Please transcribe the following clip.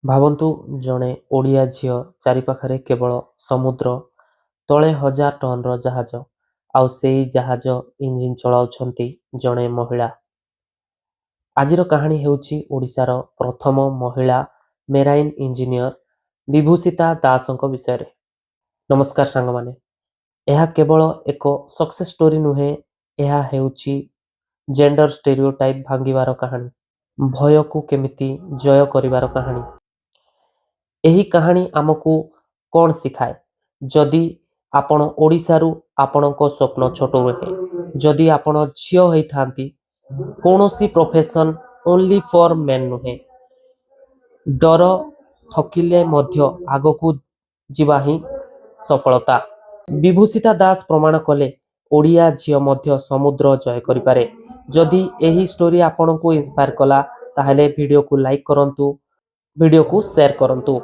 ଭାବନ୍ତୁ ଜଣେ ଓଡ଼ିଆ ଝିଅ ଚାରିପାଖରେ କେବଳ ସମୁଦ୍ର, ତଳେ 1000 ଟନ୍‌ର ଜାହାଜ, ଆଉ ସେଇ ଜାହାଜ ଇଞ୍ଜିନ୍ ଚଳାଉଛନ୍ତି ଜଣେ ମହିଳା। ଆଜିର କାହାଣୀ ହେଉଛି ଓଡ଼ିଶାର ପ୍ରଥମ ମହିଳା ମେରାଇନ୍ ଇଞ୍ଜିନିୟର ବିଭୂଷିତା ଦାସଙ୍କ ବିଷୟରେ। ନମସ୍କାର ସାଙ୍ଗମାନେ, ଏହା କେବଳ ଏକ ସକ୍ସେସ୍ ଷ୍ଟୋରି ନୁହେଁ, ଏହା ହେଉଛି ଜେଣ୍ଡର ଷ୍ଟେରିଓଟାଇପ୍ ଭାଙ୍ଗିବାର କାହାଣୀ, ଭୟକୁ କେମିତି ଜୟ କରିବାର କାହାଣୀ। ଏହି କାହାଣୀ ଆମକୁ କ'ଣ ଶିଖାଏ? ଯଦି ଆପଣ ଓଡ଼ିଶାରୁ ଆପଣଙ୍କ ସ୍ୱପ୍ନ ଛୋଟ ରୁହେ, ଯଦି ଆପଣ ଝିଅ ହେଇଥାନ୍ତି, କୌଣସି ପ୍ରଫେସନ୍ ଓନ୍ଲି ଫର୍ ମେନ୍ ନୁହେଁ। ଡର ଥକିଲେ ମଧ୍ୟ ଆଗକୁ ଯିବା ହିଁ ସଫଳତା। ବିଭୂଷିତା ଦାସ ପ୍ରମାଣ କଲେ ଓଡ଼ିଆ ଝିଅ ମଧ୍ୟ ସମୁଦ୍ର ଜୟ କରିପାରେ। ଯଦି ଏହି ଷ୍ଟୋରି ଆପଣଙ୍କୁ ଇନ୍ସ୍ପାୟାର କଲା, ତାହେଲେ ଭିଡ଼ିଓକୁ ଲାଇକ୍ କରନ୍ତୁ, ଭିଡ଼ିଓକୁ ସେୟାର କରନ୍ତୁ।